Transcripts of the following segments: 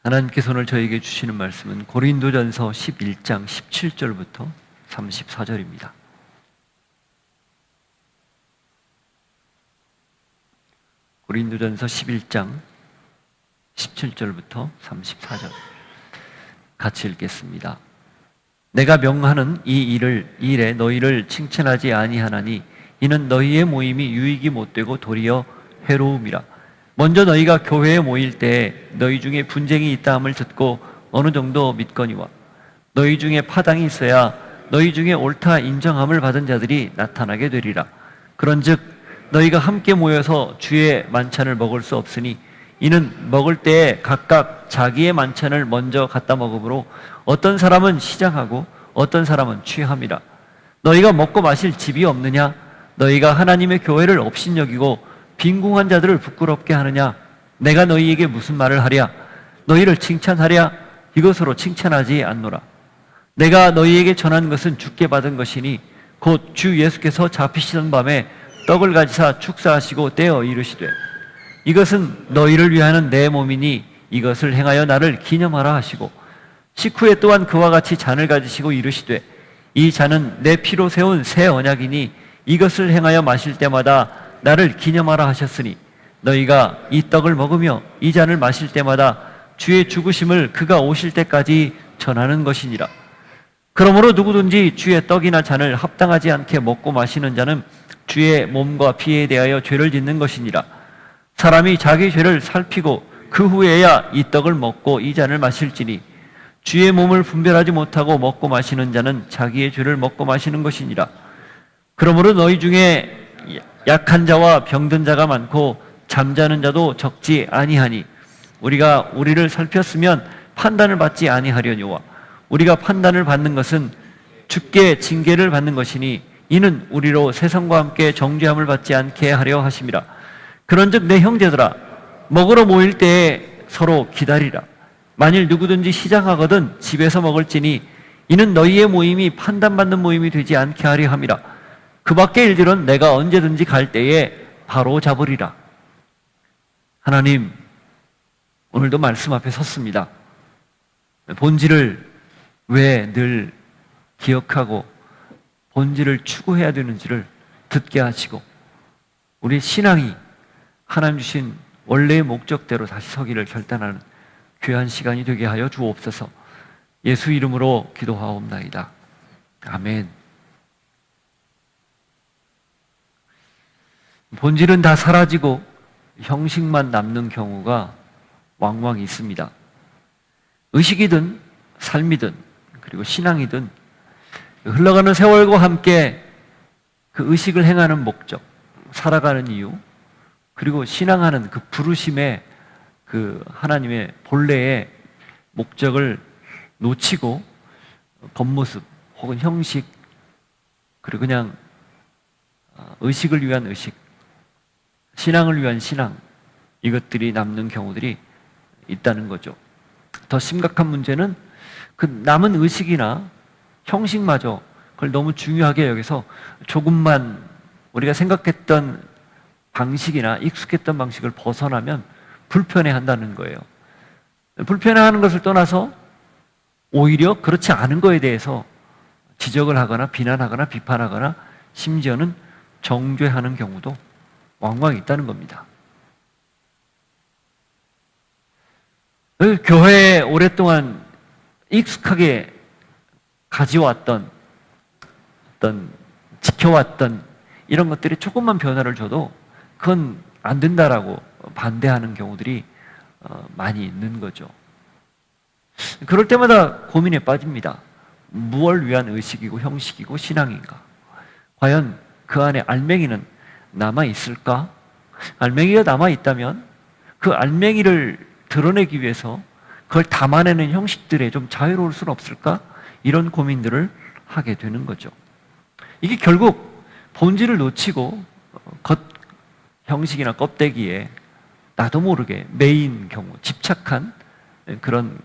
하나님께서 오늘 저에게 주시는 말씀은 고린도전서 11장 17절부터 34절입니다. 고린도전서 11장 17절부터 34절 같이 읽겠습니다. 내가 명하는 이 일에 너희를 칭찬하지 아니하나니 이는 너희의 모임이 유익이 못되고 도리어 해로움이라. 먼저 너희가 교회에 모일 때에 너희 중에 분쟁이 있다함을 듣고 어느 정도 믿거니와 너희 중에 파당이 있어야 너희 중에 옳다 인정함을 받은 자들이 나타나게 되리라. 그런즉 너희가 함께 모여서 주의 만찬을 먹을 수 없으니 이는 먹을 때에 각각 자기의 만찬을 먼저 갖다 먹으므로 어떤 사람은 시장하고 어떤 사람은 취함이라. 너희가 먹고 마실 집이 없느냐? 너희가 하나님의 교회를 업신여기고 빈궁한 자들을 부끄럽게 하느냐? 내가 너희에게 무슨 말을 하랴? 너희를 칭찬하랴? 이것으로 칭찬하지 않노라. 내가 너희에게 전한 것은 주께 받은 것이니 곧 주 예수께서 잡히시던 밤에 떡을 가지사 축사하시고 떼어 이르시되 이것은 너희를 위하는 내 몸이니 이것을 행하여 나를 기념하라 하시고 식후에 또한 그와 같이 잔을 가지시고 이르시되 이 잔은 내 피로 세운 새 언약이니 이것을 행하여 마실 때마다 나를 기념하라 하셨으니 너희가 이 떡을 먹으며 이 잔을 마실 때마다 주의 죽으심을 그가 오실 때까지 전하는 것이니라. 그러므로 누구든지 주의 떡이나 잔을 합당하지 않게 먹고 마시는 자는 주의 몸과 피에 대하여 죄를 짓는 것이니라. 사람이 자기 죄를 살피고 그 후에야 이 떡을 먹고 이 잔을 마실지니 주의 몸을 분별하지 못하고 먹고 마시는 자는 자기의 죄를 먹고 마시는 것이니라. 그러므로 너희 중에 약한 자와 병든 자가 많고 잠자는 자도 적지 아니하니 우리가 우리를 살폈으면 판단을 받지 아니하려니와 우리가 판단을 받는 것은 주께 징계를 받는 것이니 이는 우리로 세상과 함께 정죄함을 받지 않게 하려 하심이라. 그런즉 내 형제들아 먹으러 모일 때에 서로 기다리라. 만일 누구든지 시장하거든 집에서 먹을지니 이는 너희의 모임이 판단받는 모임이 되지 않게 하려 함이라. 그 밖의 일들은 내가 언제든지 갈 때에 바로 잡으리라. 하나님, 오늘도 말씀 앞에 섰습니다. 본질을 왜 늘 기억하고 본질을 추구해야 되는지를 듣게 하시고 우리 신앙이 하나님 주신 원래의 목적대로 다시 서기를 결단하는 귀한 시간이 되게 하여 주옵소서. 예수 이름으로 기도하옵나이다. 아멘. 본질은 다 사라지고 형식만 남는 경우가 왕왕 있습니다. 의식이든 삶이든 그리고 신앙이든 흘러가는 세월과 함께 그 의식을 행하는 목적, 살아가는 이유, 그리고 신앙하는 그 부르심의 그 하나님의 본래의 목적을 놓치고 겉모습 혹은 형식 그리고 그냥 의식을 위한 의식, 신앙을 위한 신앙, 이것들이 남는 경우들이 있다는 거죠. 더 심각한 문제는 그 남은 의식이나 형식마저 그걸 너무 중요하게 여기서 조금만 우리가 생각했던 방식이나 익숙했던 방식을 벗어나면 불편해한다는 거예요. 불편해하는 것을 떠나서 오히려 그렇지 않은 거에 대해서 지적을 하거나 비난하거나 비판하거나 심지어는 정죄하는 경우도 왕왕 있다는 겁니다. 교회에 오랫동안 익숙하게 가져왔던 어떤 지켜왔던 이런 것들이 조금만 변화를 줘도 그건 안 된다라고 반대하는 경우들이 많이 있는 거죠. 그럴 때마다 고민에 빠집니다. 무엇을 위한 의식이고 형식이고 신앙인가? 과연 그 안에 알맹이는 남아있을까? 알맹이가 남아있다면 그 알맹이를 드러내기 위해서 그걸 담아내는 형식들에 좀 자유로울 수는 없을까? 이런 고민들을 하게 되는 거죠. 이게 결국 본질을 놓치고 겉 형식이나 껍데기에 나도 모르게 매인 경우, 집착한 그런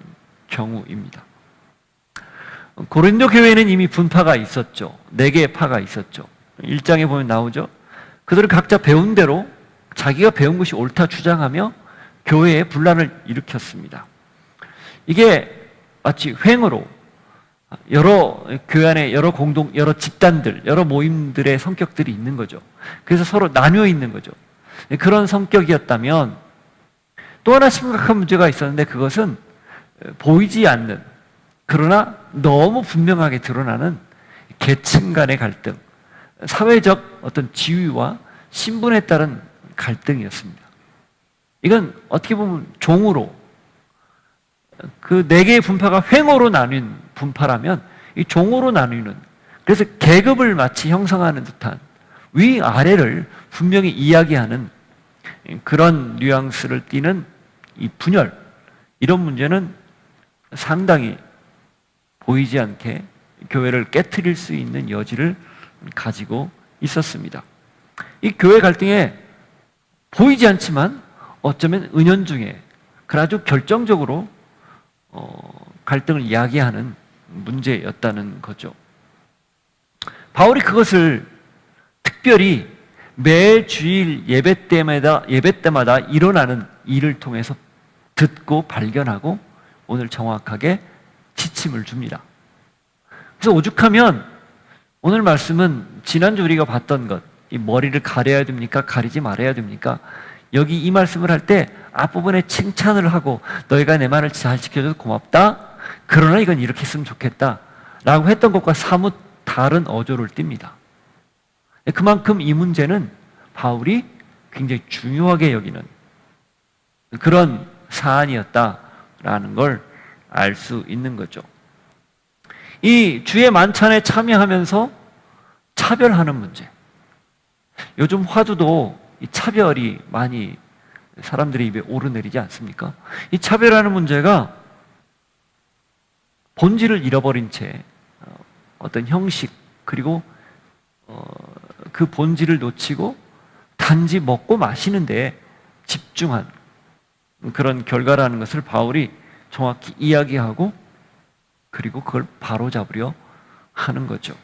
경우입니다. 고린도 교회에는 이미 분파가 있었죠. 4개의 파가 있었죠. 1장에 보면 나오죠. 그들은 각자 배운 대로 자기가 배운 것이 옳다 주장하며 교회에 분란을 일으켰습니다. 이게 마치 횡으로 여러 교회 안에 여러 여러 집단들, 여러 모임들의 성격들이 있는 거죠. 그래서 서로 나뉘어 있는 거죠. 그런 성격이었다면 또 하나 심각한 문제가 있었는데, 그것은 보이지 않는, 그러나 너무 분명하게 드러나는 계층 간의 갈등, 사회적 어떤 지위와 신분에 따른 갈등이었습니다. 이건 어떻게 보면 종으로, 그 네 개의 분파가 횡으로 나뉜 분파라면 이 종으로 나뉘는, 그래서 계급을 마치 형성하는 듯한 위아래를 분명히 이야기하는 그런 뉘앙스를 띠는 이 분열, 이런 문제는 상당히 보이지 않게 교회를 깨트릴 수 있는 여지를 가지고 있었습니다. 이 교회 갈등에 보이지 않지만 어쩌면 은연중에 아주 결정적으로 갈등을 이야기하는 문제였다는 거죠. 바울이 그것을 특별히 매 주일 예배 때마다 일어나는 일을 통해서 듣고 발견하고 오늘 정확하게 지침을 줍니다. 그래서 오죽하면 오늘 말씀은 지난주 우리가 봤던 것, 이 머리를 가려야 됩니까? 가리지 말아야 됩니까? 여기 이 말씀을 할 때 앞부분에 칭찬을 하고 너희가 내 말을 잘 지켜줘서 고맙다. 그러나 이건 이렇게 했으면 좋겠다. 라고 했던 것과 사뭇 다른 어조를 띱니다. 그만큼 이 문제는 바울이 굉장히 중요하게 여기는 그런 사안이었다라는 걸 알 수 있는 거죠. 이 주의 만찬에 참여하면서 차별하는 문제. 요즘 화두도 이 차별이 많이 사람들의 입에 오르내리지 않습니까? 이 차별하는 문제가 본질을 잃어버린 채 어떤 형식, 그리고 그 본질을 놓치고 단지 먹고 마시는 데 집중한 그런 결과라는 것을 바울이 정확히 이야기하고 그리고 그걸 바로잡으려 하는 거죠.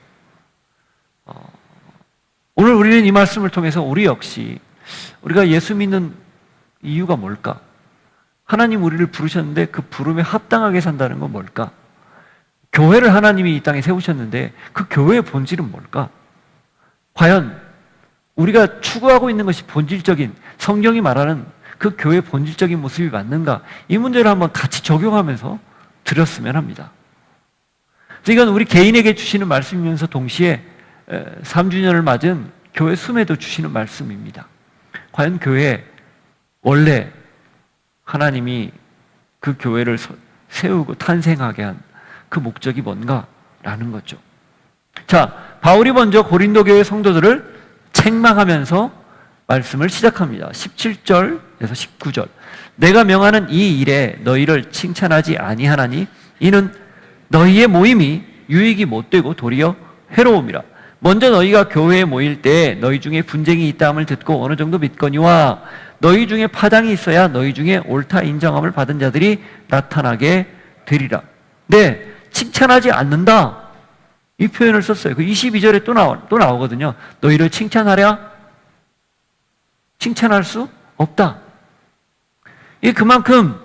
오늘 우리는 이 말씀을 통해서 우리 역시 우리가 예수 믿는 이유가 뭘까? 하나님 우리를 부르셨는데 그 부름에 합당하게 산다는 건 뭘까? 교회를 하나님이 이 땅에 세우셨는데 그 교회의 본질은 뭘까? 과연 우리가 추구하고 있는 것이 본질적인, 성경이 말하는 그 교회의 본질적인 모습이 맞는가? 이 문제를 한번 같이 적용하면서 들었으면 합니다. 그래서 이건 우리 개인에게 주시는 말씀이면서 동시에 3주년을 맞은 교회 숨에도 주시는 말씀입니다. 과연 교회에 원래 하나님이 그 교회를 세우고 탄생하게 한 그 목적이 뭔가라는 거죠. 자, 바울이 먼저 고린도 교회 성도들을 책망하면서 말씀을 시작합니다. 17절에서 19절. 내가 명하는 이 일에 너희를 칭찬하지 아니하나니 이는 너희의 모임이 유익이 못되고 도리어 회로움이라. 먼저 너희가 교회에 모일 때 너희 중에 분쟁이 있다함을 듣고 어느 정도 믿거니와 너희 중에 파당이 있어야 너희 중에 옳다 인정함을 받은 자들이 나타나게 되리라. 네, 칭찬하지 않는다. 이 표현을 썼어요. 그 22절에 또 나오거든요. 너희를 칭찬하랴? 칭찬할 수 없다. 이 그만큼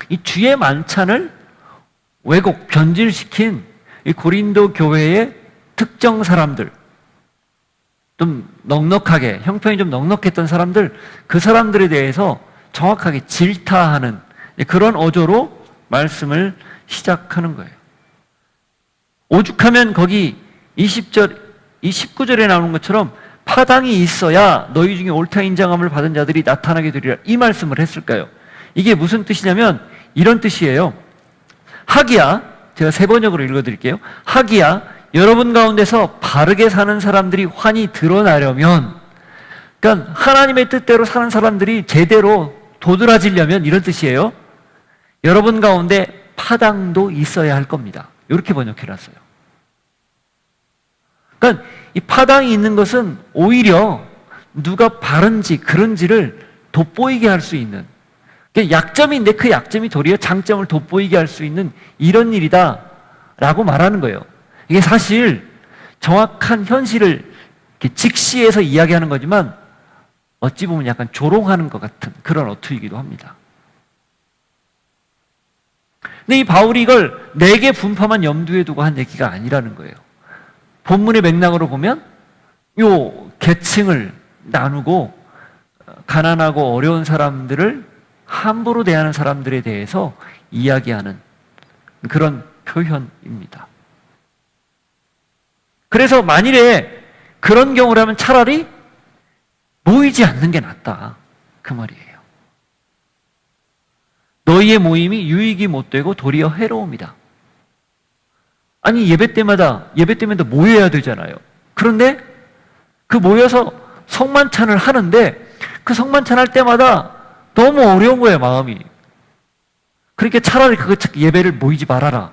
이 주의 만찬을 왜곡, 변질시킨 이 고린도 교회의 특정 사람들, 좀 넉넉하게, 형편이 좀 넉넉했던 사람들, 그 사람들에 대해서 정확하게 질타하는 그런 어조로 말씀을 시작하는 거예요. 오죽하면 거기 20절, 이 19절에 나오는 것처럼 파당이 있어야 너희 중에 옳다 인정함을 받은 자들이 나타나게 되리라, 이 말씀을 했을까요? 이게 무슨 뜻이냐면 이런 뜻이에요. 하기야, 제가 세 번역으로 읽어드릴게요. 하기야, 여러분 가운데서 바르게 사는 사람들이 환히 드러나려면, 그러니까 하나님의 뜻대로 사는 사람들이 제대로 도드라지려면 이런 뜻이에요. 여러분 가운데 파당도 있어야 할 겁니다. 이렇게 번역해놨어요. 그러니까 이 파당이 있는 것은 오히려 누가 바른지 그런지를 돋보이게 할 수 있는, 약점인데 그 약점이 도리어 장점을 돋보이게 할 수 있는 이런 일이다 라고 말하는 거예요. 이게 사실 정확한 현실을 이렇게 직시해서 이야기하는 거지만 어찌 보면 약간 조롱하는 것 같은 그런 어투이기도 합니다. 근데 이 바울이 이걸 내게 분파만 염두에 두고 한 얘기가 아니라는 거예요. 본문의 맥락으로 보면 요 계층을 나누고 가난하고 어려운 사람들을 함부로 대하는 사람들에 대해서 이야기하는 그런 표현입니다. 그래서 만일에 그런 경우라면 차라리 모이지 않는 게 낫다, 그 말이에요. 너희의 모임이 유익이 못되고 도리어 해로움이다. 아니 예배 때마다 모여야 되잖아요. 그런데 그 모여서 성만찬을 하는데 그 성만찬 할 때마다 너무 어려운 거예요, 마음이. 그러니까 차라리 그 예배를 모이지 말아라.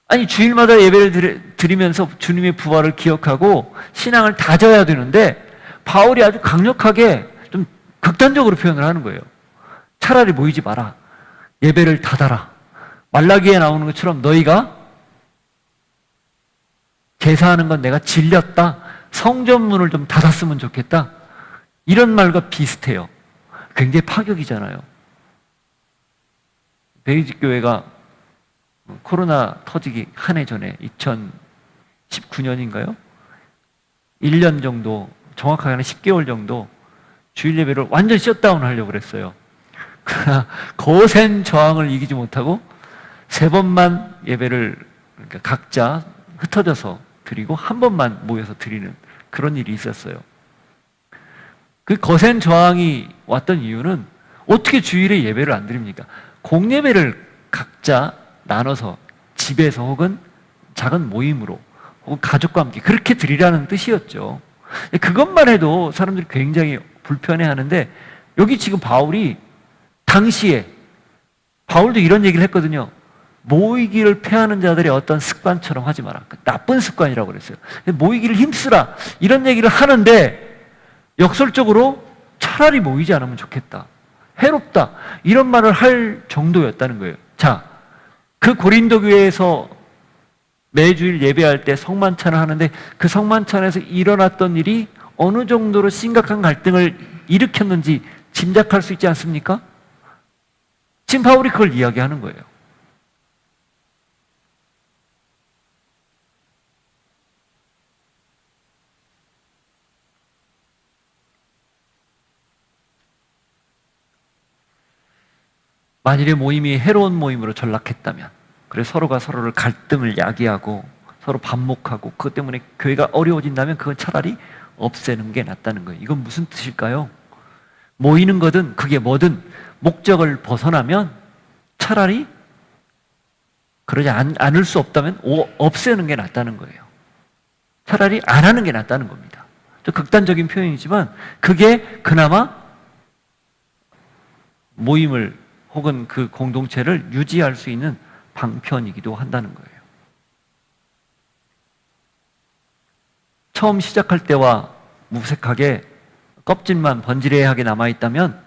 아니 주일마다 예배를 드리면서 주님의 부활을 기억하고 신앙을 다져야 되는데 바울이 아주 강력하게 좀 극단적으로 표현을 하는 거예요. 차라리 모이지 마라. 예배를 닫아라. 말라기에 나오는 것처럼 너희가 제사하는 건 내가 질렸다. 성전문을 좀 닫았으면 좋겠다. 이런 말과 비슷해요. 굉장히 파격이잖아요. 베이직 교회가 코로나 터지기 한 해 전에 2019년인가요? 1년 정도, 정확하게는 10개월 정도 주일 예배를 완전 셧다운 하려고 그랬어요. 그러나 거센 저항을 이기지 못하고 3번만 예배를 그러니까 각자 흩어져서 드리고 한 번만 모여서 드리는 그런 일이 있었어요. 그 거센 저항이 왔던 이유는 어떻게 주일에 예배를 안 드립니까? 공예배를 각자 나눠서 집에서 혹은 작은 모임으로 혹은 가족과 함께 그렇게 드리라는 뜻이었죠. 그것만 해도 사람들이 굉장히 불편해하는데 여기 지금 바울이 당시에 바울도 이런 얘기를 했거든요. 모이기를 패하는 자들의 어떤 습관처럼 하지 마라. 나쁜 습관이라고 그랬어요. 모이기를 힘쓰라. 이런 얘기를 하는데 역설적으로 차라리 모이지 않으면 좋겠다. 해롭다. 이런 말을 할 정도였다는 거예요. 자, 그 고린도 교회에서 매주일 예배할 때 성만찬을 하는데 그 성만찬에서 일어났던 일이 어느 정도로 심각한 갈등을 일으켰는지 짐작할 수 있지 않습니까? 지금 바울이 그걸 이야기하는 거예요. 만일에 모임이 해로운 모임으로 전락했다면, 그래서 서로가 서로를 갈등을 야기하고 서로 반목하고 그것 때문에 교회가 어려워진다면 그건 차라리 없애는 게 낫다는 거예요. 이건 무슨 뜻일까요? 모이는 거든 그게 뭐든 목적을 벗어나면 차라리 그러지 않을 수 없다면 없애는 게 낫다는 거예요. 차라리 안 하는 게 낫다는 겁니다. 좀 극단적인 표현이지만 그게 그나마 모임을 혹은 그 공동체를 유지할 수 있는 방편이기도 한다는 거예요. 처음 시작할 때와 무색하게 껍질만 번지르하게 남아있다면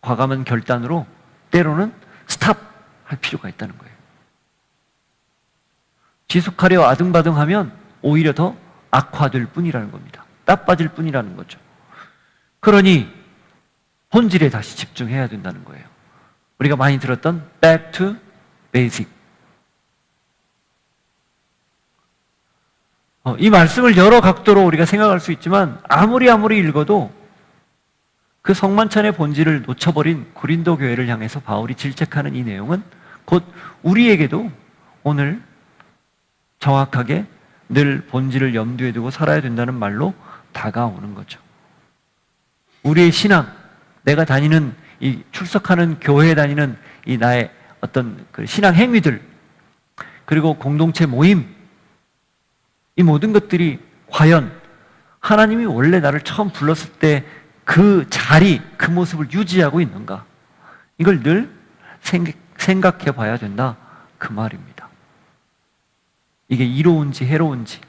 과감한 결단으로 때로는 스탑할 필요가 있다는 거예요. 지속하려 아등바등하면 오히려 더 악화될 뿐이라는 겁니다. 나빠질 뿐이라는 거죠. 그러니 본질에 다시 집중해야 된다는 거예요. 우리가 많이 들었던 back to basic. 이 말씀을 여러 각도로 우리가 생각할 수 있지만 아무리 읽어도 그 성만찬의 본질을 놓쳐버린 고린도 교회를 향해서 바울이 질책하는 이 내용은 곧 우리에게도 오늘 정확하게 늘 본질을 염두에 두고 살아야 된다는 말로 다가오는 거죠. 우리의 신앙, 내가 다니는 이 출석하는 교회에 다니는 이 나의 어떤 그 신앙 행위들, 그리고 공동체 모임, 이 모든 것들이 과연 하나님이 원래 나를 처음 불렀을 때 그 자리, 그 모습을 유지하고 있는가? 이걸 늘 생각해 봐야 된다, 그 말입니다. 이게 이로운지 해로운지,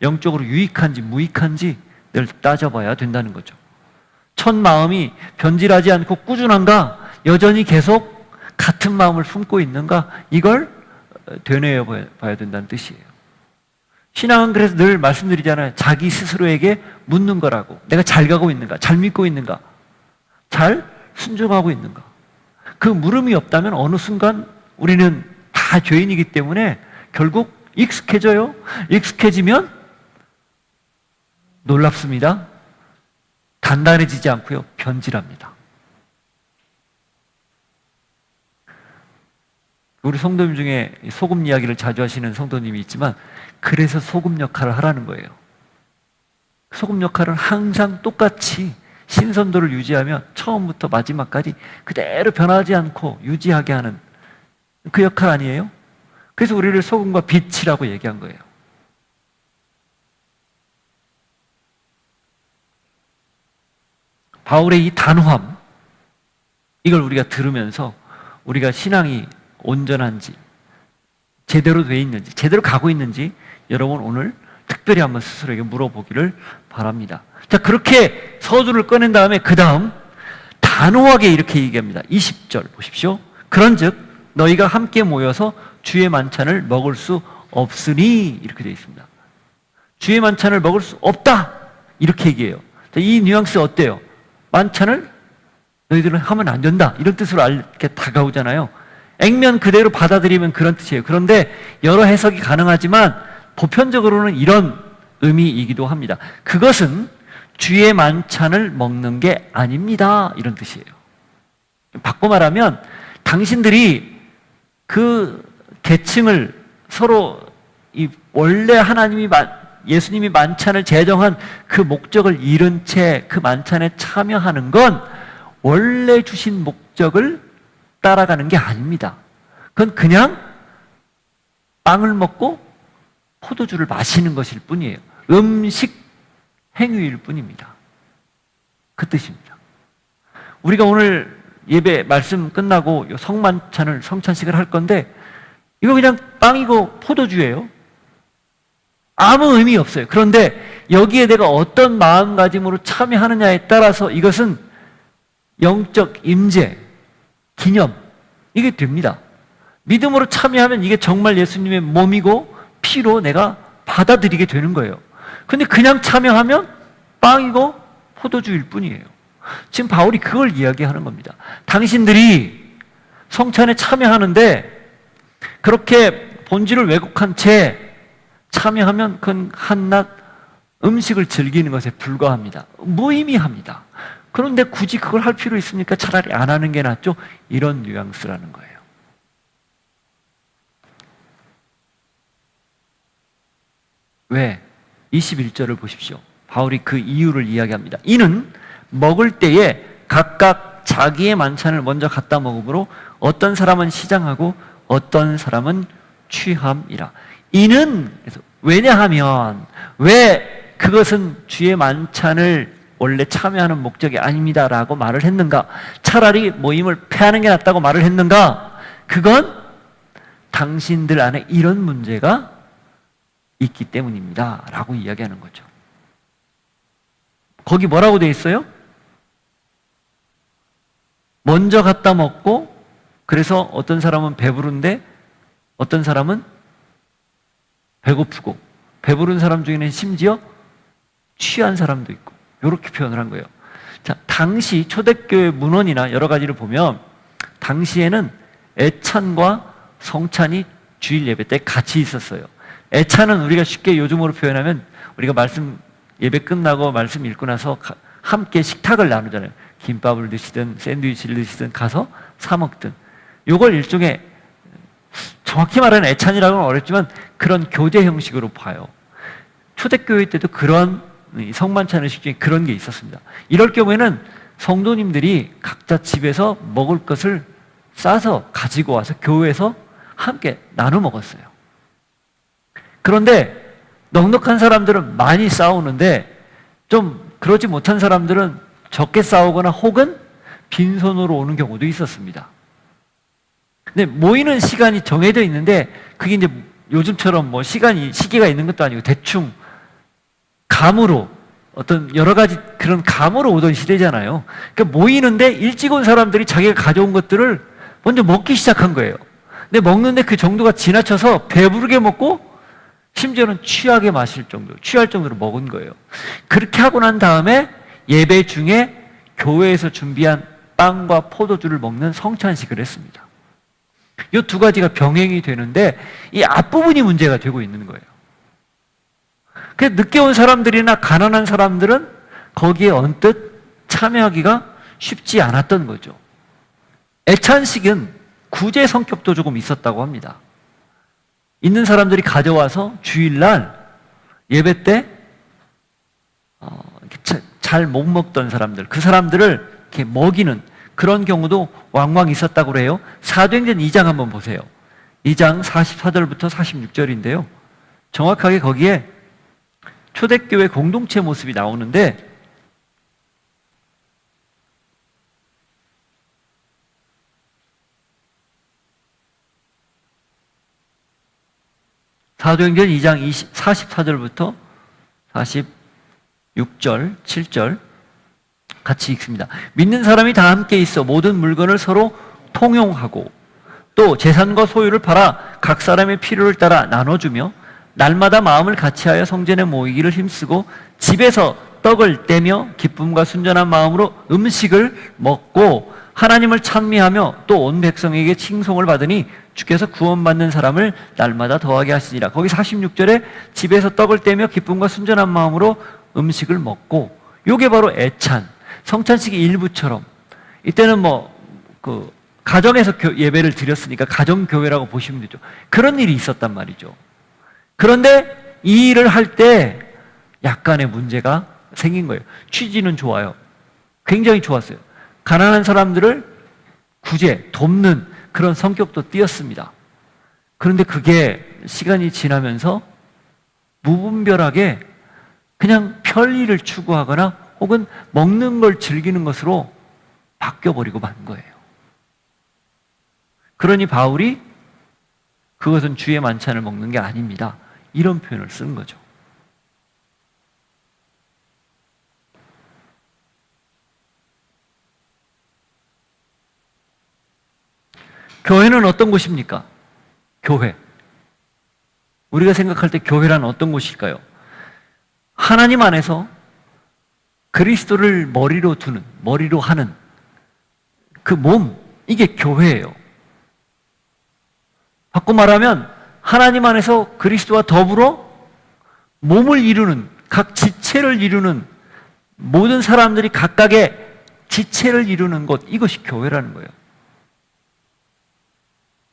영적으로 유익한지 무익한지 늘 따져봐야 된다는 거죠. 첫 마음이 변질하지 않고 꾸준한가? 여전히 계속 같은 마음을 품고 있는가? 이걸 되뇌어 봐야 된다는 뜻이에요. 신앙은 그래서 늘 말씀드리잖아요. 자기 스스로에게 묻는 거라고. 내가 잘 가고 있는가? 잘 믿고 있는가? 잘 순종하고 있는가? 그 물음이 없다면 어느 순간 우리는 다 죄인이기 때문에 결국 익숙해져요. 익숙해지면 놀랍습니다. 단단해지지 않고요, 변질합니다. 우리 성도님 중에 소금 이야기를 자주 하시는 성도님이 있지만, 그래서 소금 역할을 하라는 거예요. 소금 역할은 항상 똑같이 신선도를 유지하며 처음부터 마지막까지 그대로 변하지 않고 유지하게 하는 그 역할 아니에요? 그래서 우리를 소금과 빛이라고 얘기한 거예요. 바울의 이 단호함, 이걸 우리가 들으면서 우리가 신앙이 온전한지, 제대로 돼 있는지, 제대로 가고 있는지 여러분 오늘 특별히 한번 스스로에게 물어보기를 바랍니다. 자, 그렇게 서두를 꺼낸 다음에 그 다음 단호하게 이렇게 얘기합니다. 20절 보십시오. 그런즉 너희가 함께 모여서 주의 만찬을 먹을 수 없으니, 이렇게 되어 있습니다. 주의 만찬을 먹을 수 없다, 이렇게 얘기해요. 자, 이 뉘앙스 어때요? 만찬을 너희들은 하면 안 된다, 이런 뜻으로 이렇게 다가오잖아요. 액면 그대로 받아들이면 그런 뜻이에요. 그런데 여러 해석이 가능하지만 보편적으로는 이런 의미이기도 합니다. 그것은 주의 만찬을 먹는 게 아닙니다, 이런 뜻이에요. 바꿔 말하면 당신들이 그 계층을 서로 원래 예수님이 만찬을 제정한 그 목적을 잃은 채 그 만찬에 참여하는 건 원래 주신 목적을 따라가는 게 아닙니다. 그건 그냥 빵을 먹고 포도주를 마시는 것일 뿐이에요. 음식 행위일 뿐입니다. 그 뜻입니다. 우리가 오늘 예배 말씀 끝나고 성찬식을 할 건데, 이거 그냥 빵이고 포도주예요. 아무 의미 없어요. 그런데 여기에 내가 어떤 마음가짐으로 참여하느냐에 따라서 이것은 영적 임재, 기념, 이게 됩니다. 믿음으로 참여하면 이게 정말 예수님의 몸이고 피로 내가 받아들이게 되는 거예요. 근데 그냥 참여하면 빵이고 포도주일 뿐이에요. 지금 바울이 그걸 이야기하는 겁니다. 당신들이 성찬에 참여하는데 그렇게 본질을 왜곡한 채 참여하면 그건 한낱 음식을 즐기는 것에 불과합니다. 무의미합니다. 그런데 굳이 그걸 할 필요 있습니까? 차라리 안 하는 게 낫죠? 이런 뉘앙스라는 거예요. 왜? 21절을 보십시오. 바울이 그 이유를 이야기합니다. 이는 먹을 때에 각각 자기의 만찬을 먼저 갖다 먹으므로 어떤 사람은 시장하고 어떤 사람은 취함이라. 이는, 왜냐하면, 왜 그것은 주의 만찬을 원래 참여하는 목적이 아닙니다 라고 말을 했는가? 차라리 모임을 패하는 게 낫다고 말을 했는가? 그건 당신들 안에 이런 문제가 있기 때문입니다 라고 이야기하는 거죠. 거기 뭐라고 되어 있어요? 먼저 갖다 먹고, 그래서 어떤 사람은 배부른데 어떤 사람은 배고프고, 배부른 사람 중에는 심지어 취한 사람도 있고, 이렇게 표현을 한 거예요. 자, 당시 초대교회 문헌이나 여러 가지를 보면 당시에는 애찬과 성찬이 주일 예배 때 같이 있었어요. 애찬은 우리가 쉽게 요즘으로 표현하면 우리가 말씀 예배 끝나고 말씀 읽고 나서 함께 식탁을 나누잖아요. 김밥을 드시든 샌드위치를 드시든 가서 사 먹든. 이걸 일종의, 정확히 말하는 애찬이라고는 어렵지만 그런 교제 형식으로 봐요. 초대교회 때도 그런 성만찬 의식 중에 그런 게 있었습니다. 이럴 경우에는 성도님들이 각자 집에서 먹을 것을 싸서 가지고 와서 교회에서 함께 나눠 먹었어요. 그런데 넉넉한 사람들은 많이 싸우는데 좀 그러지 못한 사람들은 적게 싸우거나 혹은 빈손으로 오는 경우도 있었습니다. 근데 모이는 시간이 정해져 있는데 그게 이제 요즘처럼 뭐 시기가 있는 것도 아니고 대충 감으로, 어떤 여러 가지 그런 감으로 오던 시대잖아요. 그러니까 모이는데 일찍 온 사람들이 자기가 가져온 것들을 먼저 먹기 시작한 거예요. 근데 먹는데 그 정도가 지나쳐서 배부르게 먹고 심지어는 취할 정도로 먹은 거예요. 그렇게 하고 난 다음에 예배 중에 교회에서 준비한 빵과 포도주를 먹는 성찬식을 했습니다. 이 두 가지가 병행이 되는데 이 앞부분이 문제가 되고 있는 거예요. 그래서 늦게 온 사람들이나 가난한 사람들은 거기에 언뜻 참여하기가 쉽지 않았던 거죠. 애찬식은 구제 성격도 조금 있었다고 합니다. 있는 사람들이 가져와서 주일날 예배 때 잘 못 먹던 사람들, 그 사람들을 이렇게 먹이는 그런 경우도 왕왕 있었다고 그래요. 사도행전 2장 한번 보세요. 2장 44절부터 46절인데요. 정확하게 거기에 초대교회 공동체 모습이 나오는데 사도행전 2장 44절부터 46절, 7절 같이 읽습니다. 믿는 사람이 다 함께 있어 모든 물건을 서로 통용하고 또 재산과 소유를 팔아 각 사람의 필요를 따라 나눠주며 날마다 마음을 같이하여 성전에 모이기를 힘쓰고 집에서 떡을 떼며 기쁨과 순전한 마음으로 음식을 먹고 하나님을 찬미하며 또 온 백성에게 칭송을 받으니 주께서 구원받는 사람을 날마다 더하게 하시니라. 거기 46절에 집에서 떡을 떼며 기쁨과 순전한 마음으로 음식을 먹고, 요게 바로 애찬 성찬식의 일부처럼, 이때는 가정에서 예배를 드렸으니까 가정교회라고 보시면 되죠. 그런 일이 있었단 말이죠. 그런데 이 일을 할 때 약간의 문제가 생긴 거예요. 취지는 좋아요. 굉장히 좋았어요. 가난한 사람들을 구제, 돕는 그런 성격도 띄었습니다. 그런데 그게 시간이 지나면서 무분별하게 그냥 편리를 추구하거나 혹은 먹는 걸 즐기는 것으로 바뀌어버리고 만 거예요. 그러니 바울이 그것은 주의 만찬을 먹는 게 아닙니다, 이런 표현을 쓴 거죠. 교회는 어떤 곳입니까? 교회. 우리가 생각할 때 교회란 어떤 곳일까요? 하나님 안에서 그리스도를 머리로 하는 그 몸, 이게 교회예요. 바꿔 말하면 하나님 안에서 그리스도와 더불어 몸을 이루는, 각 지체를 이루는, 모든 사람들이 각각의 지체를 이루는 곳, 이것이 교회라는 거예요.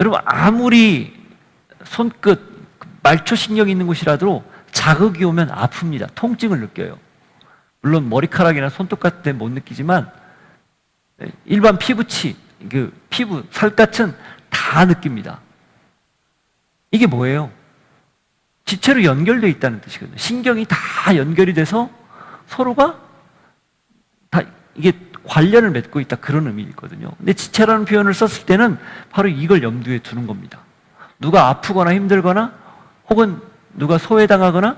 여러분, 아무리 손끝, 말초신경이 있는 곳이라도 자극이 오면 아픕니다. 통증을 느껴요. 물론 머리카락이나 손톱 같은 데 못 느끼지만 일반 피부치, 피부, 살갗은 다 느낍니다. 이게 뭐예요? 지체로 연결되어 있다는 뜻이거든요. 신경이 다 연결이 돼서 서로가 다 이게 관련을 맺고 있다, 그런 의미거든요. 근데 지체라는 표현을 썼을 때는 바로 이걸 염두에 두는 겁니다. 누가 아프거나 힘들거나 혹은 누가 소외당하거나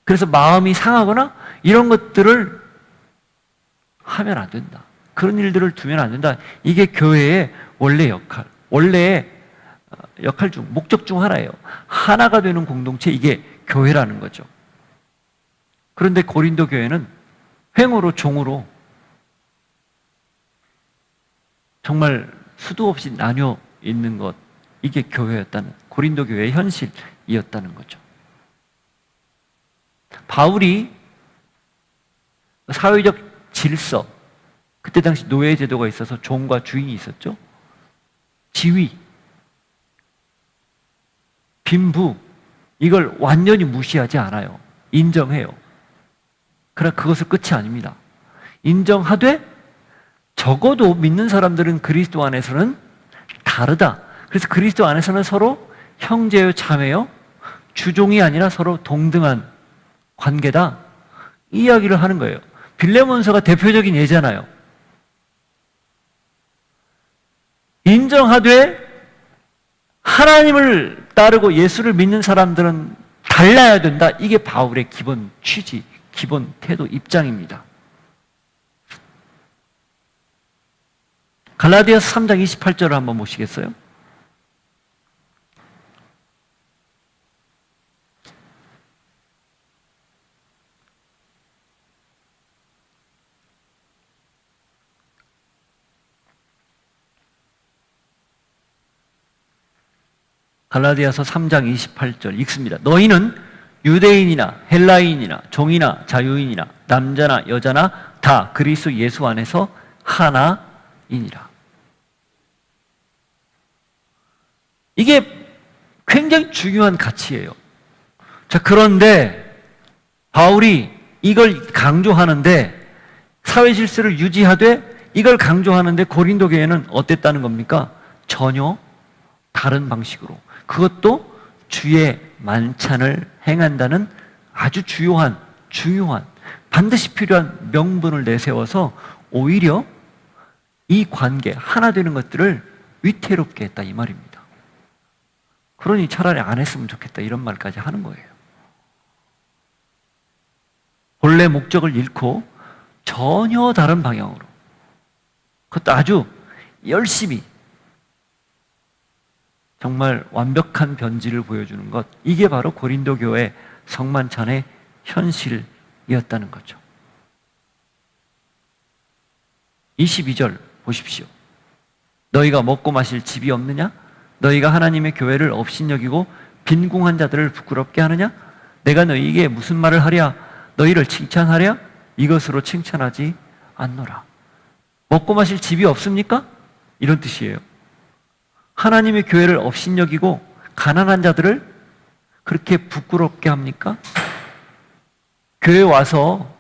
그래서 마음이 상하거나 이런 것들을 하면 안 된다. 그런 일들을 두면 안 된다. 이게 교회의 원래의 역할 중, 목적 중 하나예요. 하나가 되는 공동체, 이게 교회라는 거죠. 그런데 고린도 교회는 횡으로 종으로 정말 수도 없이 나뉘어 있는 것, 이게 교회였다는, 고린도 교회의 현실이었다는 거죠. 바울이 사회적 질서, 그때 당시 노예 제도가 있어서 종과 주인이 있었죠. 지위, 빈부, 이걸 완전히 무시하지 않아요. 인정해요. 그러나 그것은 끝이 아닙니다. 인정하되 적어도 믿는 사람들은 그리스도 안에서는 다르다. 그래서 그리스도 안에서는 서로 형제요 자매요, 주종이 아니라 서로 동등한 관계다, 이 이야기를 하는 거예요. 빌레몬서가 대표적인 예잖아요. 인정하되 하나님을 따르고 예수를 믿는 사람들은 달라야 된다. 이게 바울의 기본 취지, 기본 태도, 입장입니다. 갈라디아서 3장 28절을 한번 보시겠어요? 갈라디아서 3장 28절 읽습니다. 너희는 유대인이나 헬라인이나 종이나 자유인이나 남자나 여자나 다 그리스도 예수 안에서 하나이니라. 이게 굉장히 중요한 가치예요. 자, 그런데 바울이 이걸 강조하는데, 사회 질서를 유지하되 이걸 강조하는데 고린도 교회는 어땠다는 겁니까? 전혀 다른 방식으로, 그것도 주의 만찬을 행한다는 아주 중요한 반드시 필요한 명분을 내세워서 오히려 이 관계, 하나 되는 것들을 위태롭게 했다, 이 말입니다. 그러니 차라리 안 했으면 좋겠다, 이런 말까지 하는 거예요. 본래 목적을 잃고 전혀 다른 방향으로, 그것도 아주 열심히, 정말 완벽한 변질을 보여주는 것, 이게 바로 고린도 교회 성만찬의 현실이었다는 거죠. 22절 보십시오. 너희가 먹고 마실 집이 없느냐? 너희가 하나님의 교회를 업신여기고 빈궁한 자들을 부끄럽게 하느냐? 내가 너희에게 무슨 말을 하랴? 너희를 칭찬하랴? 이것으로 칭찬하지 않노라. 먹고 마실 집이 없습니까? 이런 뜻이에요. 하나님의 교회를 업신여기고 가난한 자들을 그렇게 부끄럽게 합니까? 교회에 와서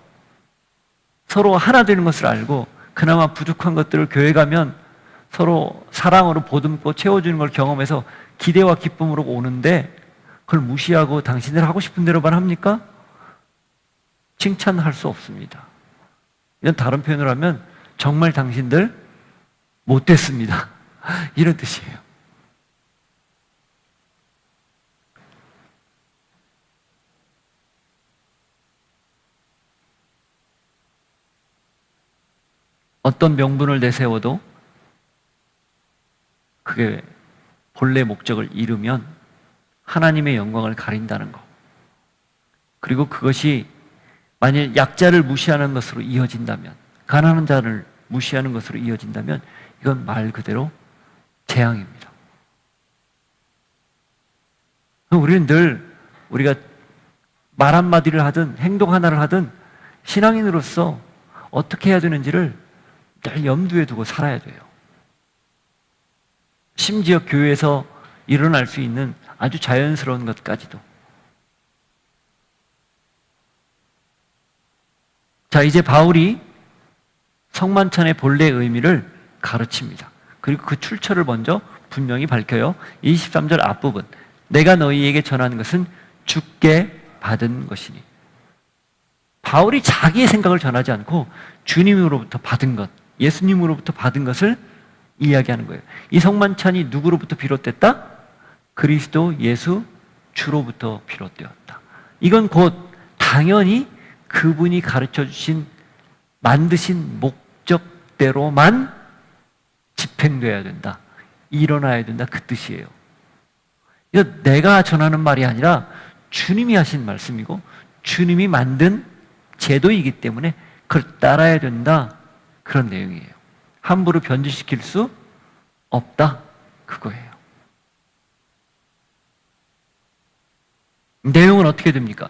서로 하나 되는 것을 알고 그나마 부족한 것들을 교회 가면 서로 사랑으로 보듬고 채워주는 걸 경험해서 기대와 기쁨으로 오는데, 그걸 무시하고 당신들 하고 싶은 대로만 합니까? 칭찬할 수 없습니다. 이런 다른 표현을 하면 정말 당신들 못됐습니다, 이런 뜻이에요. 어떤 명분을 내세워도 그게 본래 목적을 잃으면 하나님의 영광을 가린다는 거, 그리고 그것이 만일 약자를 무시하는 것으로 이어진다면, 가난한 자를 무시하는 것으로 이어진다면 이건 말 그대로 재앙입니다. 우리는 늘 우리가 말 한마디를 하든 행동 하나를 하든 신앙인으로서 어떻게 해야 되는지를 늘 염두에 두고 살아야 돼요. 심지어 교회에서 일어날 수 있는 아주 자연스러운 것까지도. 자, 이제 바울이 성만찬의 본래 의미를 가르칩니다. 그리고 그 출처를 먼저 분명히 밝혀요. 23절 앞부분, 내가 너희에게 전하는 것은 주께 받은 것이니. 바울이 자기의 생각을 전하지 않고 주님으로부터 받은 것, 예수님으로부터 받은 것을 이야기하는 거예요. 이 성만찬이 누구로부터 비롯됐다? 그리스도 예수 주로부터 비롯되었다. 이건 곧 당연히 그분이 가르쳐 주신, 만드신 목적대로만 집행돼야 된다, 일어나야 된다, 그 뜻이에요. 이거 내가 전하는 말이 아니라 주님이 하신 말씀이고 주님이 만든 제도이기 때문에 그걸 따라야 된다, 그런 내용이에요. 함부로 변질시킬 수 없다, 그거예요. 내용은 어떻게 됩니까?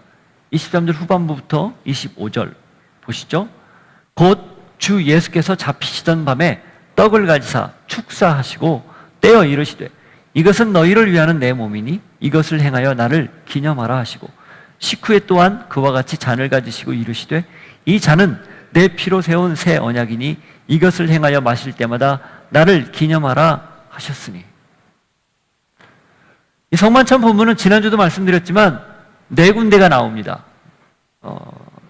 23절 후반부부터 25절 보시죠. 곧 주 예수께서 잡히시던 밤에 떡을 가지사 축사하시고 떼어 이르시되 이것은 너희를 위하는 내 몸이니 이것을 행하여 나를 기념하라 하시고, 식후에 또한 그와 같이 잔을 가지시고 이르시되 이 잔은 내 피로 세운 새 언약이니 이것을 행하여 마실 때마다 나를 기념하라 하셨으니. 이 성만찬 본문은 지난주도 말씀드렸지만 네 군데가 나옵니다.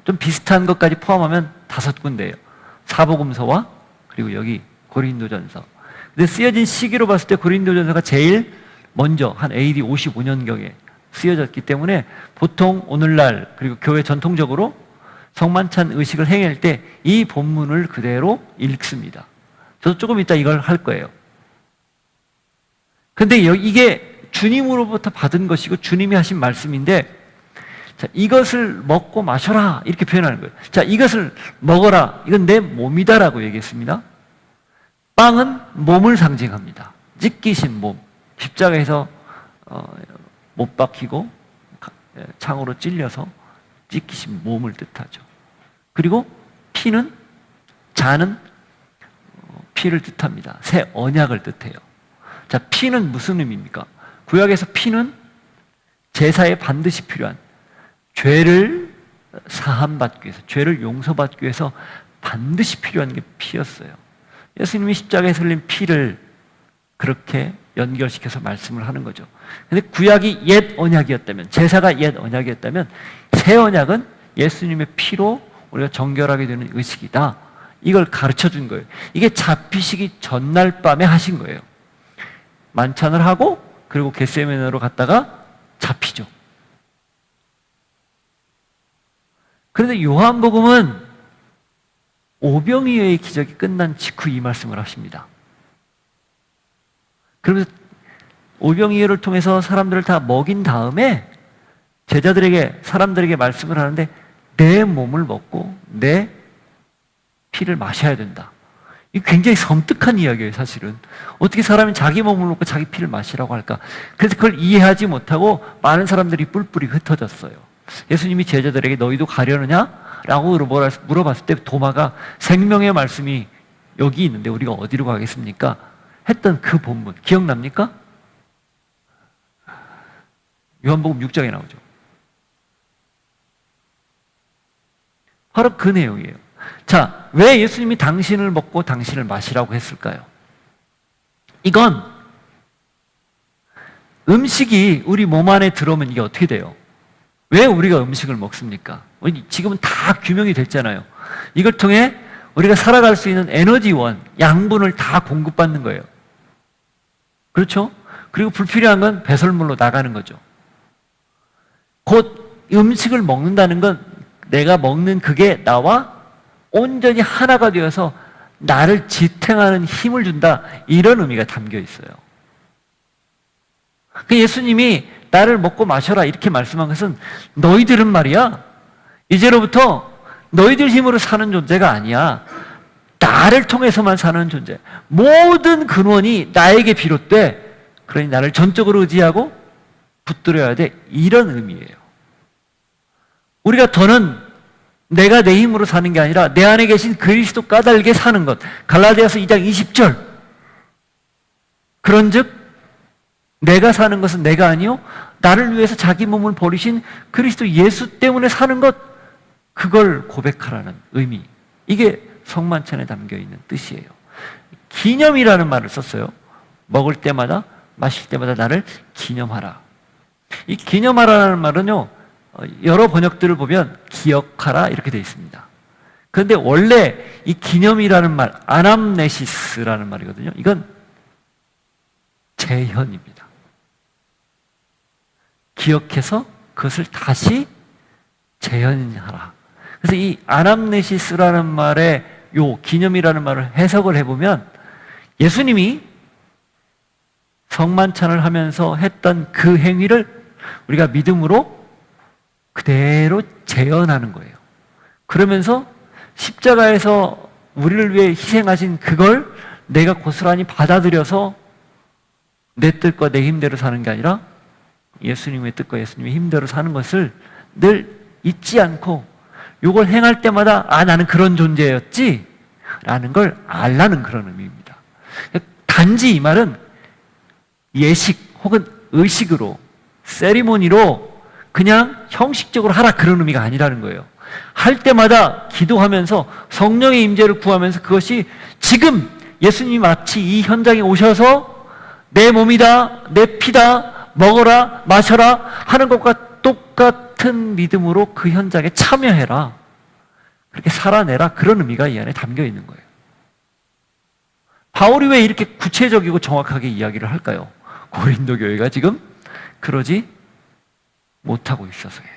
좀 비슷한 것까지 포함하면 5군데예요. 사복음서와 그리고 여기 고린도전서. 근데 쓰여진 시기로 봤을 때 고린도전서가 제일 먼저 한 AD 55년경에 쓰여졌기 때문에 보통 오늘날 그리고 교회 전통적으로 성만찬 의식을 행할 때 이 본문을 그대로 읽습니다. 저도 조금 이따 이걸 할 거예요. 근데 이게 주님으로부터 받은 것이고 주님이 하신 말씀인데, 자, 이것을 먹고 마셔라 이렇게 표현하는 거예요. 자, 이것을 먹어라, 이건 내 몸이다라고 얘기했습니다. 빵은 몸을 상징합니다. 찢기신 몸, 십자가에서 못 박히고 창으로 찔려서 찢기신 몸을 뜻하죠. 그리고 피는, 자는 피를 뜻합니다. 새 언약을 뜻해요. 자, 피는 무슨 의미입니까? 구약에서 피는 제사에 반드시 필요한 죄를 사함받기 위해서, 죄를 용서받기 위해서 반드시 필요한 게 피였어요. 예수님이 십자가에 흘린 피를 그렇게 연결시켜서 말씀을 하는 거죠. 근데 구약이 옛 언약이었다면, 제사가 옛 언약이었다면, 새 언약은 예수님의 피로 우리가 정결하게 되는 의식이다. 이걸 가르쳐 준 거예요. 이게 잡히시기 전날 밤에 하신 거예요. 만찬을 하고 그리고 겟세마네로 갔다가 잡히죠. 그런데 요한복음은 오병이어의 기적이 끝난 직후 이 말씀을 하십니다. 그러면서 오병이어를 통해서 사람들을 다 먹인 다음에 제자들에게, 사람들에게 말씀을 하는데, 내 몸을 먹고 내 피를 마셔야 된다. 이게 굉장히 섬뜩한 이야기예요, 사실은. 어떻게 사람이 자기 몸을 먹고 자기 피를 마시라고 할까? 그래서 그걸 이해하지 못하고 많은 사람들이 뿔뿔이 흩어졌어요. 예수님이 제자들에게 너희도 가려느냐? 라고 물어봤을 때 도마가 생명의 말씀이 여기 있는데 우리가 어디로 가겠습니까? 했던 그 본문 기억납니까? 요한복음 6장에 나오죠. 바로 그 내용이에요. 자, 왜 예수님이 당신을 먹고 당신을 마시라고 했을까요? 이건 음식이 우리 몸 안에 들어오면 이게 어떻게 돼요? 왜 우리가 음식을 먹습니까? 지금은 다 규명이 됐잖아요. 이걸 통해 우리가 살아갈 수 있는 에너지원, 양분을 다 공급받는 거예요. 그렇죠? 그리고 불필요한 건 배설물로 나가는 거죠. 곧 음식을 먹는다는 건 내가 먹는 그게 나와 온전히 하나가 되어서 나를 지탱하는 힘을 준다, 이런 의미가 담겨 있어요. 그 예수님이 나를 먹고 마셔라 이렇게 말씀한 것은 너희들은 말이야, 이제로부터 너희들 힘으로 사는 존재가 아니야. 나를 통해서만 사는 존재. 모든 근원이 나에게 비롯돼. 그러니 나를 전적으로 의지하고 붙들어야 돼. 이런 의미예요. 우리가 더는 내가 내 힘으로 사는 게 아니라 내 안에 계신 그리스도 까닭에 사는 것. 갈라디아서 2장 20절. 그런즉 내가 사는 것은 내가 아니요 나를 위해서 자기 몸을 버리신 그리스도 예수 때문에 사는 것, 그걸 고백하라는 의미. 이게 성만찬에 담겨 있는 뜻이에요. 기념이라는 말을 썼어요. 먹을 때마다 마실 때마다 나를 기념하라. 이 기념하라는 말은요, 여러 번역들을 보면 기억하라 이렇게 되어 있습니다. 그런데 원래 이 기념이라는 말, 아남네시스라는 말이거든요. 이건 재현입니다. 기억해서 그것을 다시 재현하라. 그래서 이 아남네시스라는 말의 요 기념이라는 말을 해석을 해보면 예수님이 성만찬을 하면서 했던 그 행위를 우리가 믿음으로 그대로 재현하는 거예요. 그러면서 십자가에서 우리를 위해 희생하신 그걸 내가 고스란히 받아들여서 내 뜻과 내 힘대로 사는 게 아니라 예수님의 뜻과 예수님의 힘대로 사는 것을 늘 잊지 않고 이걸 행할 때마다 나는 그런 존재였지 라는 걸 알라는 그런 의미입니다. 단지 이 말은 예식 혹은 의식으로, 세리머니로 그냥 형식적으로 하라 그런 의미가 아니라는 거예요. 할 때마다 기도하면서 성령의 임재를 구하면서 그것이 지금 예수님이 마치 이 현장에 오셔서 내 몸이다, 내 피다, 먹어라, 마셔라 하는 것과 똑같은 믿음으로 그 현장에 참여해라. 그렇게 살아내라. 그런 의미가 이 안에 담겨 있는 거예요. 바울이 왜 이렇게 구체적이고 정확하게 이야기를 할까요? 고린도 교회가 지금 그러지 못하고 있어서예요.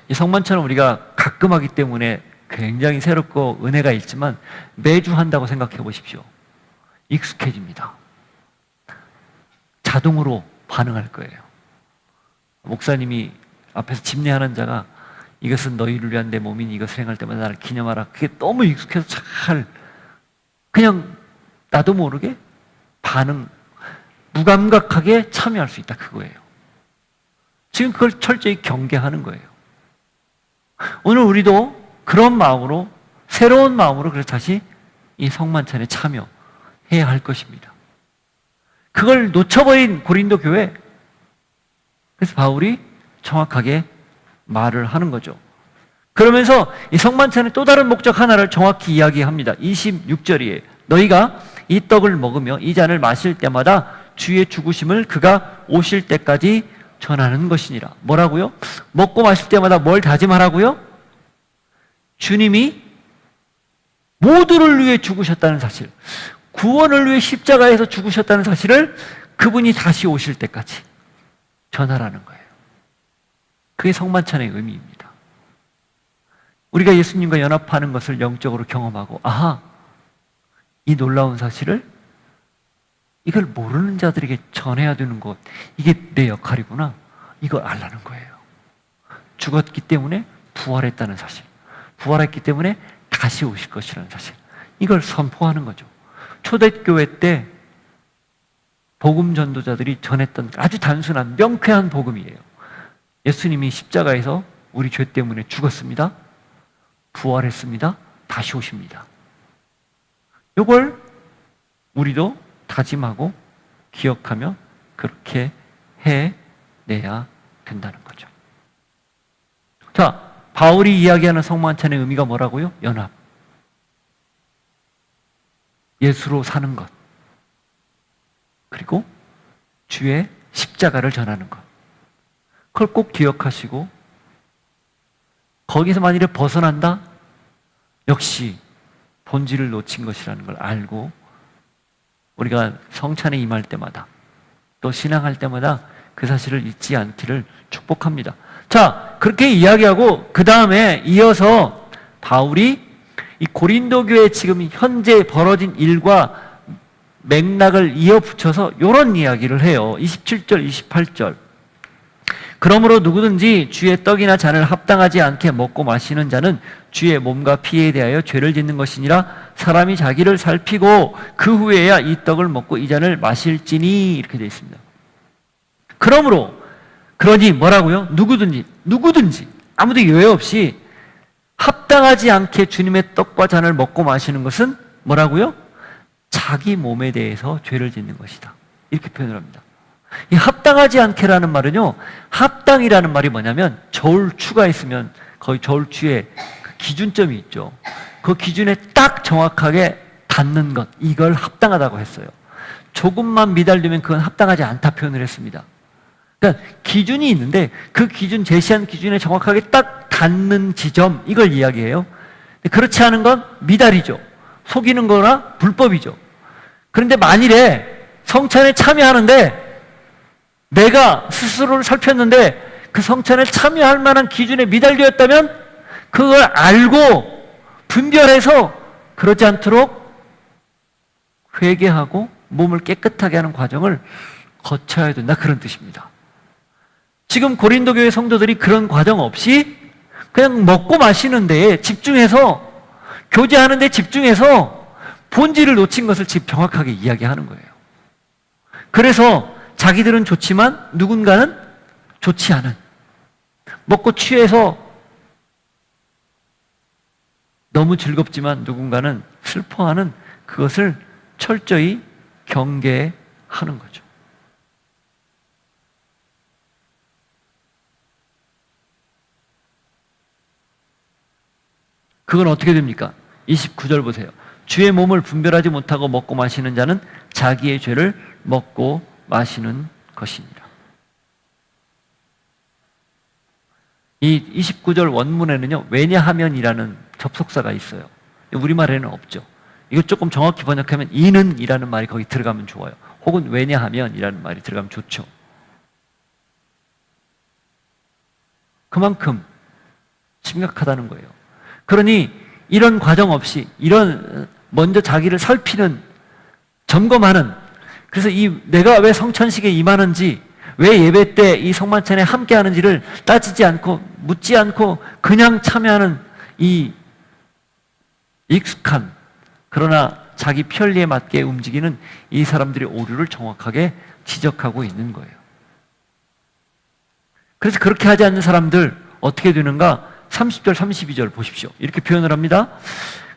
이 성만찬은 우리가 가끔 하기 때문에 굉장히 새롭고 은혜가 있지만 매주 한다고 생각해 보십시오. 익숙해집니다. 자동으로 반응할 거예요. 목사님이 앞에서 집례하는 자가 이것은 너희를 위한 내 몸이니 이것을 행할 때마다 나를 기념하라. 그게 너무 익숙해서 잘 그냥 나도 모르게 반응, 무감각하게 참여할 수 있다, 그거예요. 지금 그걸 철저히 경계하는 거예요. 오늘 우리도 그런 마음으로, 새로운 마음으로 그래서 다시 이 성만찬에 참여해야 할 것입니다. 그걸 놓쳐버린 고린도 교회, 그래서 바울이 정확하게 말을 하는 거죠. 그러면서 이 성만찬의 또 다른 목적 하나를 정확히 이야기합니다. 26절이에요. 너희가 이 떡을 먹으며 이 잔을 마실 때마다 주의 죽으심을 그가 오실 때까지 전하는 것이니라. 뭐라고요? 먹고 마실 때마다 뭘 다짐하라고요? 주님이 모두를 위해 죽으셨다는 사실, 구원을 위해 십자가에서 죽으셨다는 사실을 그분이 다시 오실 때까지 전하라는 거예요. 그게 성만찬의 의미입니다. 우리가 예수님과 연합하는 것을 영적으로 경험하고, 아하, 이 놀라운 사실을 이걸 모르는 자들에게 전해야 되는 것, 이게 내 역할이구나, 이걸 알라는 거예요. 죽었기 때문에 부활했다는 사실, 부활했기 때문에 다시 오실 것이라는 사실, 이걸 선포하는 거죠. 초대교회 때 복음 전도자들이 전했던 아주 단순한 명쾌한 복음이에요. 예수님이 십자가에서 우리 죄 때문에 죽었습니다, 부활했습니다, 다시 오십니다. 이걸 우리도 다짐하고 기억하며 그렇게 해내야 된다는 거죠. 자, 바울이 이야기하는 성만찬의 의미가 뭐라고요? 연합. 예수로 사는 것. 그리고 주의 십자가를 전하는 것. 그걸 꼭 기억하시고, 거기서 만일에 벗어난다? 역시 본질을 놓친 것이라는 걸 알고 우리가 성찬에 임할 때마다 또 신앙할 때마다 그 사실을 잊지 않기를 축복합니다. 자, 그렇게 이야기하고 그 다음에 이어서 바울이 이 고린도 교회 지금 현재 벌어진 일과 맥락을 이어붙여서 이런 이야기를 해요. 27절, 28절. 그러므로 누구든지 주의 떡이나 잔을 합당하지 않게 먹고 마시는 자는 주의 몸과 피에 대하여 죄를 짓는 것이니라. 사람이 자기를 살피고 그 후에야 이 떡을 먹고 이 잔을 마실지니, 이렇게 되어 있습니다. 그러니 뭐라고요? 누구든지 아무도 예외 없이 합당하지 않게 주님의 떡과 잔을 먹고 마시는 것은 뭐라고요? 자기 몸에 대해서 죄를 짓는 것이다, 이렇게 표현을 합니다. 이 합당하지 않게라는 말은요, 합당이라는 말이 뭐냐면 저울추가 있으면 거의 저울추에 그 기준점이 있죠. 그 기준에 딱 정확하게 닿는 것, 이걸 합당하다고 했어요. 조금만 미달되면 그건 합당하지 않다 표현을 했습니다. 그러니까 기준이 있는데 그 기준, 제시한 기준에 정확하게 딱 닿는 지점, 이걸 이야기해요. 그렇지 않은 건 미달이죠. 속이는 거나 불법이죠. 그런데 만일에 성찬에 참여하는데 내가 스스로를 살폈는데 그 성찬에 참여할 만한 기준에 미달되었다면 그걸 알고 분별해서 그러지 않도록 회개하고 몸을 깨끗하게 하는 과정을 거쳐야 된다, 그런 뜻입니다. 지금 고린도 교회 성도들이 그런 과정 없이 그냥 먹고 마시는 데에 집중해서, 교제하는 데 집중해서 본질을 놓친 것을 지금 정확하게 이야기하는 거예요. 그래서 자기들은 좋지만 누군가는 좋지 않은, 먹고 취해서 너무 즐겁지만 누군가는 슬퍼하는, 그것을 철저히 경계하는 거죠. 그건 어떻게 됩니까? 29절 보세요. 주의 몸을 분별하지 못하고 먹고 마시는 자는 자기의 죄를 먹고 마시는 것입니다. 이 29절 원문에는요, 왜냐하면이라는 접속사가 있어요. 우리말에는 없죠. 이거 조금 정확히 번역하면 이는 이라는 말이 거기 들어가면 좋아요. 혹은 왜냐하면 이라는 말이 들어가면 좋죠. 그만큼 심각하다는 거예요. 그러니 이런 과정 없이, 이런 먼저 자기를 살피는, 점검하는, 그래서 내가 왜 성찬식에 임하는지, 왜 예배 때 이 성만찬에 함께 하는지를 따지지 않고, 묻지 않고 그냥 참여하는 이 익숙한 그러나 자기 편리에 맞게 움직이는 이 사람들의 오류를 정확하게 지적하고 있는 거예요. 그래서 그렇게 하지 않는 사람들 어떻게 되는가? 30절, 32절 보십시오. 이렇게 표현을 합니다.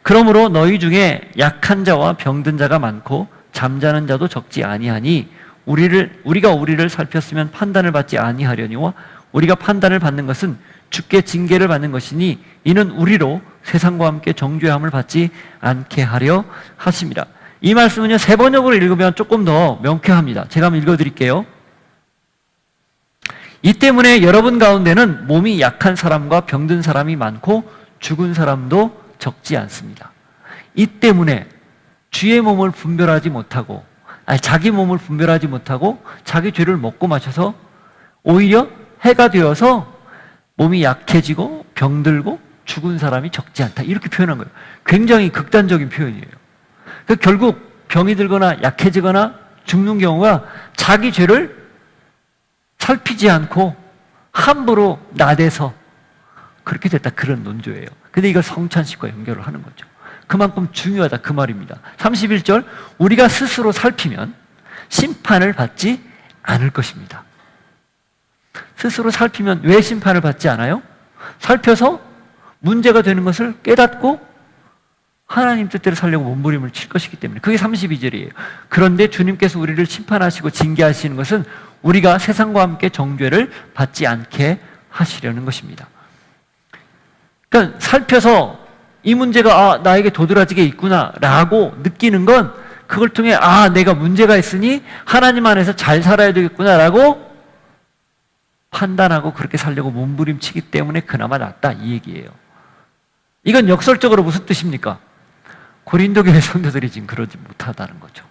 그러므로 너희 중에 약한 자와 병든 자가 많고 잠자는 자도 적지 아니하니 우리가 우리를 살폈으면 판단을 받지 아니하려니와 우리가 판단을 받는 것은 주께 징계를 받는 것이니 이는 우리로 세상과 함께 정죄함을 받지 않게 하려 하십니다. 이 말씀은요, 세 번역으로 읽으면 조금 더 명쾌합니다. 제가 한번 읽어드릴게요. 이 때문에 여러분 가운데는 몸이 약한 사람과 병든 사람이 많고 죽은 사람도 적지 않습니다. 이 때문에 주의 몸을 분별하지 못하고, 자기 몸을 분별하지 못하고 자기 죄를 먹고 마셔서 오히려 해가 되어서 몸이 약해지고 병들고 죽은 사람이 적지 않다. 이렇게 표현한 거예요. 굉장히 극단적인 표현이에요. 그러니까 결국 병이 들거나 약해지거나 죽는 경우가 자기 죄를 살피지 않고 함부로 나대서 그렇게 됐다. 그런 논조예요. 근데 이걸 성찬식과 연결을 하는 거죠. 그만큼 중요하다 그 말입니다. 31절, 우리가 스스로 살피면 심판을 받지 않을 것입니다. 스스로 살피면 왜 심판을 받지 않아요? 살펴서 문제가 되는 것을 깨닫고 하나님 뜻대로 살려고 몸부림을 칠 것이기 때문에. 그게 32절이에요. 그런데 주님께서 우리를 심판하시고 징계하시는 것은 우리가 세상과 함께 정죄를 받지 않게 하시려는 것입니다. 그러니까 살펴서 이 문제가 나에게 도드라지게 있구나 라고 느끼는 건 그걸 통해 내가 문제가 있으니 하나님 안에서 잘 살아야 되겠구나 라고 판단하고 그렇게 살려고 몸부림치기 때문에 그나마 낫다 이 얘기예요. 이건 역설적으로 무슨 뜻입니까? 고린도 교회 성도들이 지금 그러지 못하다는 거죠.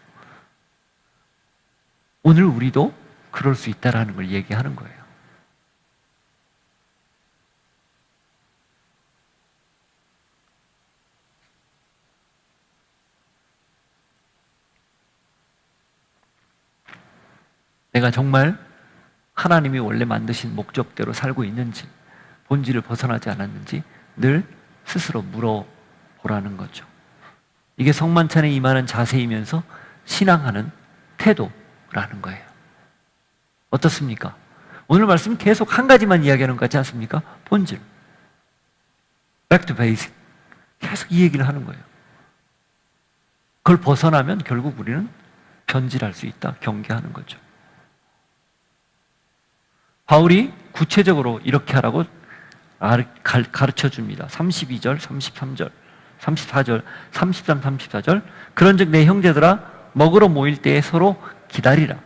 오늘 우리도 그럴 수 있다라는 걸 얘기하는 거예요. 내가 정말 하나님이 원래 만드신 목적대로 살고 있는지, 본질을 벗어나지 않았는지 늘 스스로 물어보라는 거죠. 이게 성만찬에 임하는 자세이면서 신앙하는 태도라는 거예요. 어떻습니까? 오늘 말씀 계속 한 가지만 이야기하는 것 같지 않습니까? 본질. Back to basic. 계속 이 얘기를 하는 거예요. 그걸 벗어나면 결국 우리는 변질할 수 있다. 경계하는 거죠. 바울이 구체적으로 이렇게 하라고 가르쳐 줍니다. 32절, 33절, 34절, 33, 34절. 그런즉 내 형제들아 먹으러 모일 때에 서로 기다리라.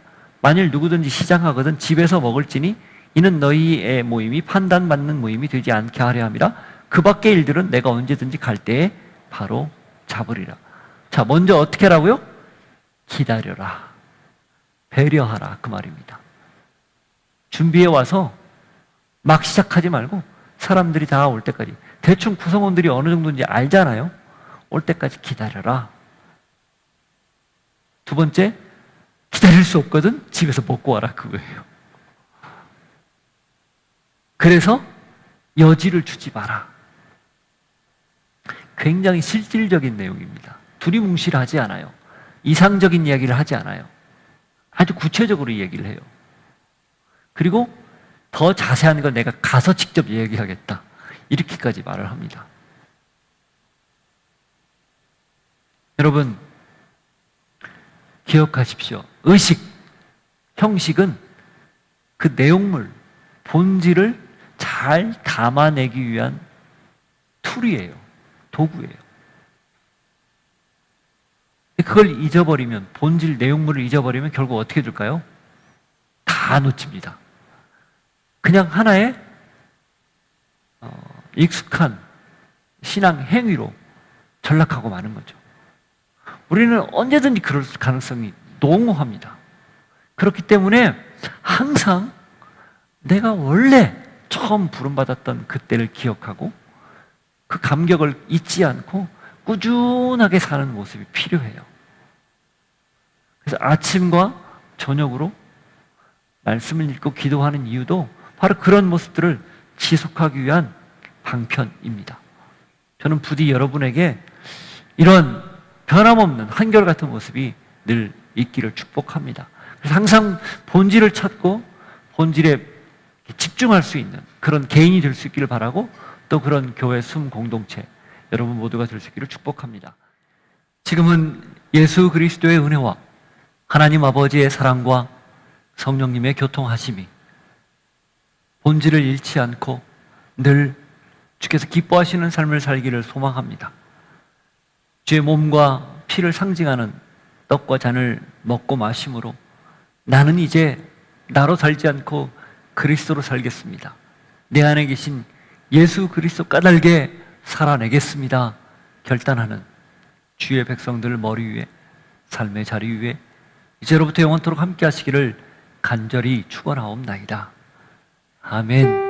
만일 누구든지 시장하거든 집에서 먹을지니 이는 너희의 모임이 판단받는 모임이 되지 않게 하려 함이라. 그 밖의 일들은 내가 언제든지 갈 때에 바로 잡으리라. 자, 먼저 어떻게 하라고요? 기다려라. 배려하라. 그 말입니다. 준비해 와서 막 시작하지 말고 사람들이 다 올 때까지, 대충 구성원들이 어느 정도인지 알잖아요. 올 때까지 기다려라. 두 번째, 기다릴 수 없거든 집에서 먹고 와라. 그거예요. 그래서 여지를 주지 마라. 굉장히 실질적인 내용입니다. 두리뭉실하지 않아요. 이상적인 이야기를 하지 않아요. 아주 구체적으로 얘기를 해요. 그리고 더 자세한 건 내가 가서 직접 얘기하겠다. 이렇게까지 말을 합니다. 여러분, 기억하십시오. 의식, 형식은 그 내용물, 본질을 잘 담아내기 위한 툴이에요. 도구예요. 그걸 잊어버리면, 본질 내용물을 잊어버리면 결국 어떻게 될까요? 다 놓칩니다. 그냥 하나의 익숙한 신앙 행위로 전락하고 마는 거죠. 우리는 언제든지 그럴 가능성이 농후합니다. 그렇기 때문에 항상 내가 원래 처음 부름받았던 그때를 기억하고 그 감격을 잊지 않고 꾸준하게 사는 모습이 필요해요. 그래서 아침과 저녁으로 말씀을 읽고 기도하는 이유도 바로 그런 모습들을 지속하기 위한 방편입니다. 저는 부디 여러분에게 이런 변함없는 한결같은 모습이 늘 있기를 축복합니다. 그래서 항상 본질을 찾고 본질에 집중할 수 있는 그런 개인이 될 수 있기를 바라고, 또 그런 교회 숨 공동체 여러분 모두가 될 수 있기를 축복합니다. 지금은 예수 그리스도의 은혜와 하나님 아버지의 사랑과 성령님의 교통하심이 본질을 잃지 않고 늘 주께서 기뻐하시는 삶을 살기를 소망합니다. 주의 몸과 피를 상징하는 떡과 잔을 먹고 마심으로 나는 이제 나로 살지 않고 그리스도로 살겠습니다. 내 안에 계신 예수 그리스도 까닭에 살아내겠습니다. 결단하는 주의 백성들 머리 위에, 삶의 자리 위에 이제로부터 영원토록 함께 하시기를 간절히 축원하옵나이다. 아멘.